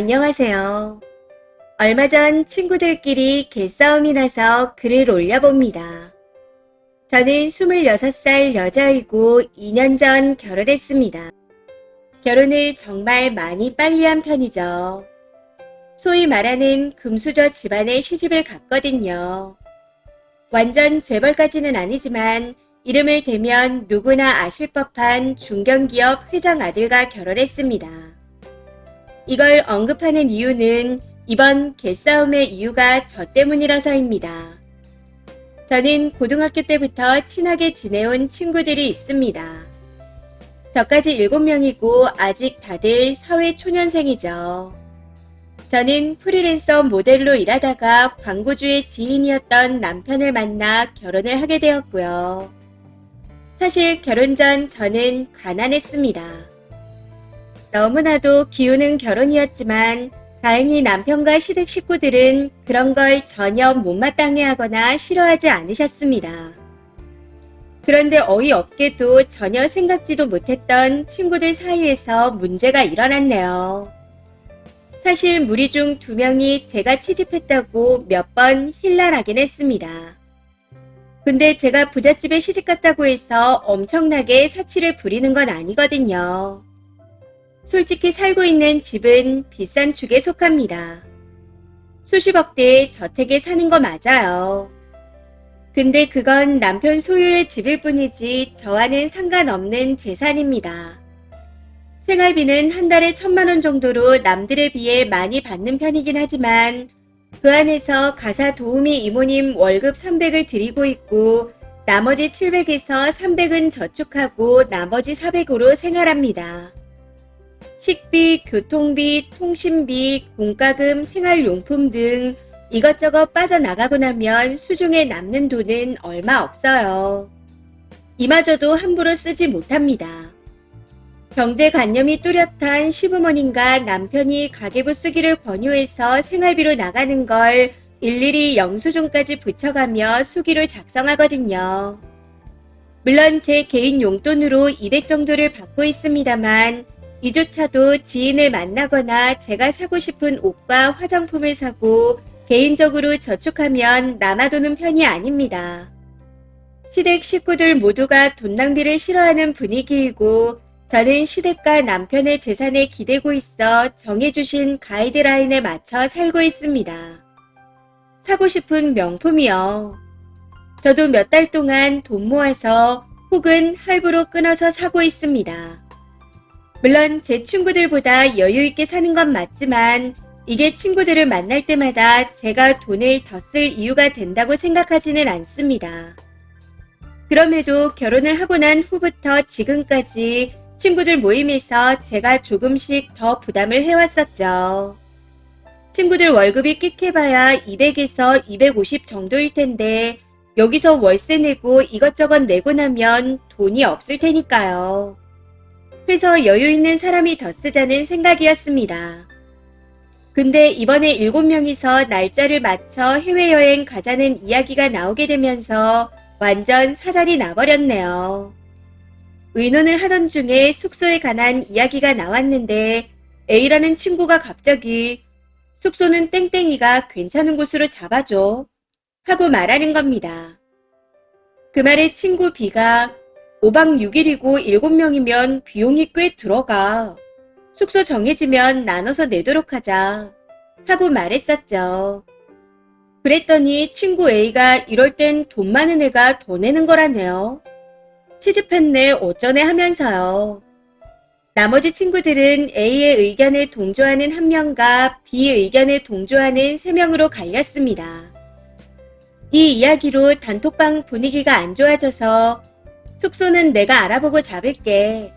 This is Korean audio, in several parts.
안녕하세요. 얼마 전 친구들끼리 개싸움이 나서 글을 올려봅니다. 저는 26살 여자이고 2년 전 결혼했습니다. 결혼을 정말 많이 빨리 한 편이죠. 소위 말하는 금수저 집안에 시집을 갔거든요. 완전 재벌까지는 아니지만 이름을 대면 누구나 아실 법한 중견기업 회장 아들과 결혼했습니다. 이걸 언급하는 이유는 이번 개싸움의 이유가 저 때문이라서입니다. 저는 고등학교 때부터 친하게 지내온 친구들이 있습니다. 저까지 7명이고 아직 다들 사회 초년생이죠. 저는 프리랜서 모델로 일하다가 광고주의 지인이었던 남편을 만나 결혼을 하게 되었고요. 사실 결혼 전 저는 가난했습니다. 너무나도 기우는 결혼이었지만 다행히 남편과 시댁 식구들은 그런 걸 전혀 못마땅해 하거나 싫어하지 않으셨습니다. 그런데 어이없게도 전혀 생각지도 못했던 친구들 사이에서 문제가 일어났네요. 사실 무리 중 2명이 제가 취직했다고 몇 번 힐난하긴 했습니다. 근데 제가 부잣집에 시집갔다고 해서 엄청나게 사치를 부리는 건 아니거든요. 솔직히 살고 있는 집은 비싼 축에 속합니다. 수십억대의 저택에 사는 거 맞아요. 근데 그건 남편 소유의 집일 뿐이지 저와는 상관없는 재산입니다. 생활비는 한 달에 1,000만 원 정도로 남들에 비해 많이 받는 편이긴 하지만 그 안에서 가사 도우미 이모님 월급 300을 드리고 있고 나머지 700에서 300은 저축하고 나머지 400으로 생활합니다. 식비, 교통비, 통신비, 공과금, 생활용품 등 이것저것 빠져나가고 나면 수중에 남는 돈은 얼마 없어요. 이마저도 함부로 쓰지 못합니다. 경제관념이 뚜렷한 시부모님과 남편이 가계부 쓰기를 권유해서 생활비로 나가는 걸 일일이 영수증까지 붙여가며 수기로 작성하거든요. 물론 제 개인 용돈으로 200 정도를 받고 있습니다만 이조차도 지인을 만나거나 제가 사고 싶은 옷과 화장품을 사고 개인적으로 저축하면 남아도는 편이 아닙니다. 시댁 식구들 모두가 돈 낭비를 싫어하는 분위기이고 저는 시댁과 남편의 재산에 기대고 있어 정해주신 가이드라인에 맞춰 살고 있습니다. 사고 싶은 명품이요. 저도 몇 달 동안 돈 모아서 혹은 할부로 끊어서 사고 있습니다. 물론 제 친구들보다 여유있게 사는 건 맞지만 이게 친구들을 만날 때마다 제가 돈을 더 쓸 이유가 된다고 생각하지는 않습니다. 그럼에도 결혼을 하고 난 후부터 지금까지 친구들 모임에서 제가 조금씩 더 부담을 해왔었죠. 친구들 월급이 끽해봐야 200에서 250 정도일 텐데 여기서 월세 내고 이것저것 내고 나면 돈이 없을 테니까요. 그래서 여유 있는 사람이 더 쓰자는 생각이었습니다. 근데 이번에 7명이서 날짜를 맞춰 해외여행 가자는 이야기가 나오게 되면서 완전 사달이 나버렸네요. 의논을 하던 중에 숙소에 관한 이야기가 나왔는데 A라는 친구가 갑자기 숙소는 땡땡이가 괜찮은 곳으로 잡아줘 하고 말하는 겁니다. 그 말에 친구 B가 5박 6일이고 7명이면 비용이 꽤 들어가. 숙소 정해지면 나눠서 내도록 하자 하고 말했었죠. 그랬더니 친구 A가 이럴 땐 돈 많은 애가 더 내는 거라네요. 취집했네 어쩌네 하면서요. 나머지 친구들은 A의 의견에 동조하는 1명과 B 의견에 동조하는 3명으로 갈렸습니다. 이 이야기로 단톡방 분위기가 안 좋아져서 숙소는 내가 알아보고 잡을게.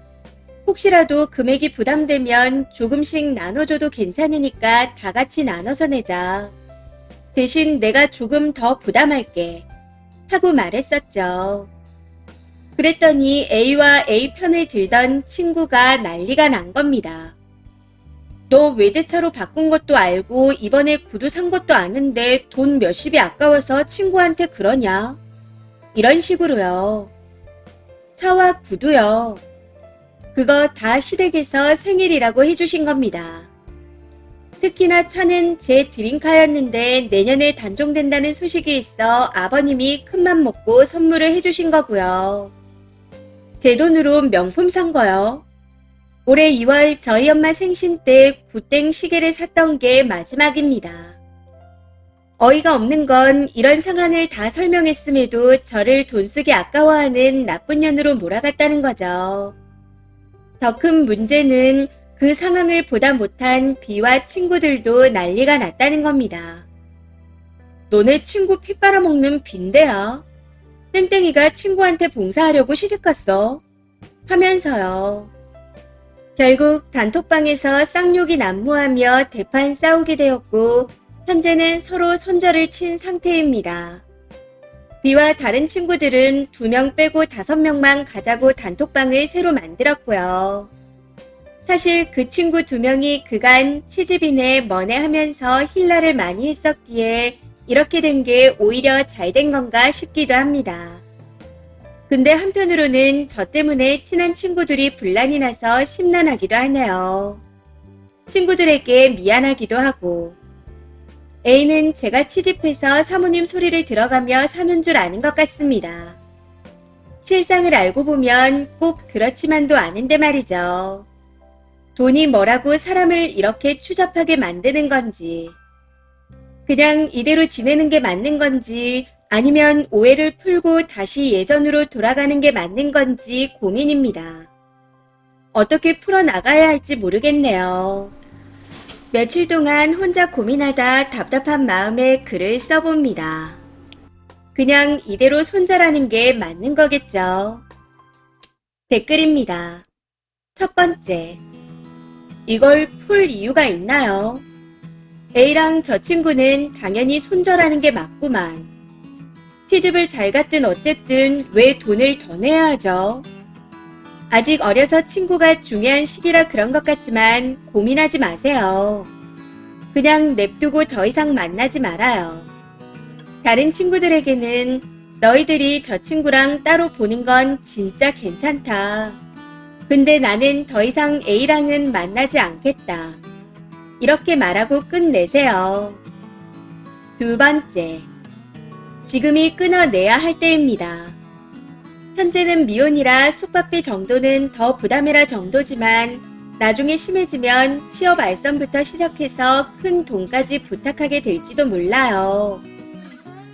혹시라도 금액이 부담되면 조금씩 나눠줘도 괜찮으니까 다 같이 나눠서 내자. 대신 내가 조금 더 부담할게. 하고 말했었죠. 그랬더니 A와 A 편을 들던 친구가 난리가 난 겁니다. 너 외제차로 바꾼 것도 알고 이번에 구두 산 것도 아는데 돈 몇십이 아까워서 친구한테 그러냐? 이런 식으로요. 차와 구두요. 그거 다 시댁에서 생일이라고 해주신 겁니다. 특히나 차는 제 드림카였는데 내년에 단종된다는 소식이 있어 아버님이 큰맘 먹고 선물을 해주신 거고요. 제 돈으로 명품 산 거요. 올해 2월 저희 엄마 생신 때 굿땡 시계를 샀던 게 마지막입니다. 어이가 없는 건 이런 상황을 다 설명했음에도 저를 돈 쓰기 아까워하는 나쁜 년으로 몰아갔다는 거죠. 더 큰 문제는 그 상황을 보다 못한 B와 친구들도 난리가 났다는 겁니다. 너네 친구 피 빨아먹는 B인데야. 땡땡이가 친구한테 봉사하려고 시집갔어. 하면서요. 결국 단톡방에서 쌍욕이 난무하며 대판 싸우게 되었고 현재는 서로 손절을 친 상태입니다. B와 다른 친구들은 2명 빼고 5명만 가자고 단톡방을 새로 만들었고요. 사실 그 친구 2명이 그간 시집이네 뭐네 하면서 힐라를 많이 했었기에 이렇게 된 게 오히려 잘 된 건가 싶기도 합니다. 근데 한편으로는 저 때문에 친한 친구들이 분란이 나서 심란하기도 하네요. 친구들에게 미안하기도 하고 A는 제가 취직해서 사모님 소리를 들어가며 사는 줄 아는 것 같습니다. 실상을 알고 보면 꼭 그렇지만도 않은데 말이죠. 돈이 뭐라고 사람을 이렇게 추잡하게 만드는 건지, 그냥 이대로 지내는 게 맞는 건지 아니면 오해를 풀고 다시 예전으로 돌아가는 게 맞는 건지 고민입니다. 어떻게 풀어나가야 할지 모르겠네요. 며칠 동안 혼자 고민하다 답답한 마음에 글을 써봅니다. 그냥 이대로 손절하는 게 맞는 거겠죠. 댓글입니다. 첫 번째, 이걸 풀 이유가 있나요? A랑 저 친구는 당연히 손절하는 게 맞구만. 시집을 잘 갔든 어쨌든 왜 돈을 더 내야 하죠? 아직 어려서 친구가 중요한 시기라 그런 것 같지만 고민하지 마세요. 그냥 냅두고 더 이상 만나지 말아요. 다른 친구들에게는 너희들이 저 친구랑 따로 보는 건 진짜 괜찮다. 근데 나는 더 이상 A랑은 만나지 않겠다. 이렇게 말하고 끝내세요. 두 번째, 지금이 끊어내야 할 때입니다. 현재는 미혼이라 숙박비 정도는 더 부담해라 정도지만 나중에 심해지면 취업 알선부터 시작해서 큰 돈까지 부탁하게 될지도 몰라요.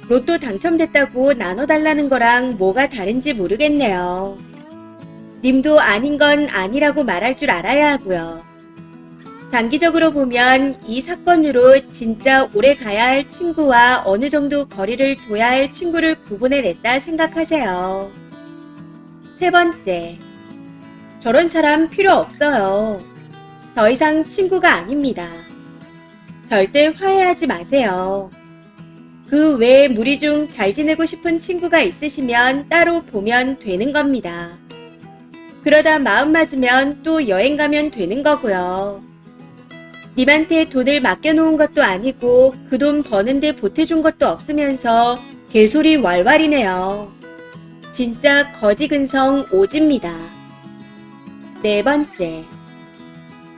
로또 당첨됐다고 나눠달라는 거랑 뭐가 다른지 모르겠네요. 님도 아닌 건 아니라고 말할 줄 알아야 하고요. 장기적으로 보면 이 사건으로 진짜 오래 가야 할 친구와 어느 정도 거리를 둬야 할 친구를 구분해냈다 생각하세요. 세 번째, 저런 사람 필요 없어요. 더 이상 친구가 아닙니다. 절대 화해하지 마세요. 그 외에 무리 중 잘 지내고 싶은 친구가 있으시면 따로 보면 되는 겁니다. 그러다 마음 맞으면 또 여행 가면 되는 거고요. 님한테 돈을 맡겨놓은 것도 아니고 그 돈 버는데 보태준 것도 없으면서 개소리 왈왈이네요. 진짜 거지근성 오지입니다. 네 번째,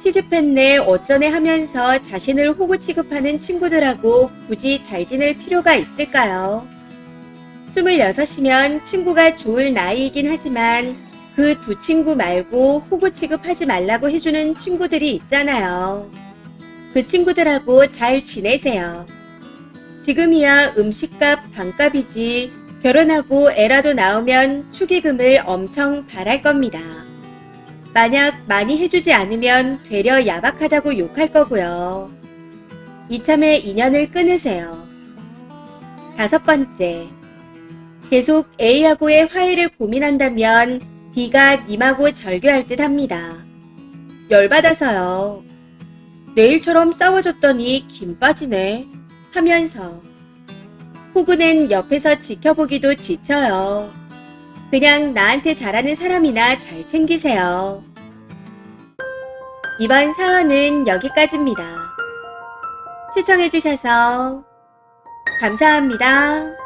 시집했네 어쩌네 하면서 자신을 호구 취급하는 친구들하고 굳이 잘 지낼 필요가 있을까요? 26이면 친구가 좋을 나이이긴 하지만 그 두 친구 말고 호구 취급하지 말라고 해주는 친구들이 있잖아요. 그 친구들하고 잘 지내세요. 지금이야 음식값 반값이지 결혼하고 애라도 낳으면 축의금을 엄청 바랄 겁니다. 만약 많이 해주지 않으면 되려 야박하다고 욕할 거고요. 이참에 인연을 끊으세요. 다섯 번째, 계속 A하고의 화해를 고민한다면 B가 님하고 절교할 듯 합니다. 열받아서요. 내일처럼 싸워줬더니 김 빠지네 하면서 호구는 옆에서 지켜보기도 지쳐요. 그냥 나한테 잘하는 사람이나 잘 챙기세요. 이번 사연은 여기까지입니다. 시청해주셔서 감사합니다.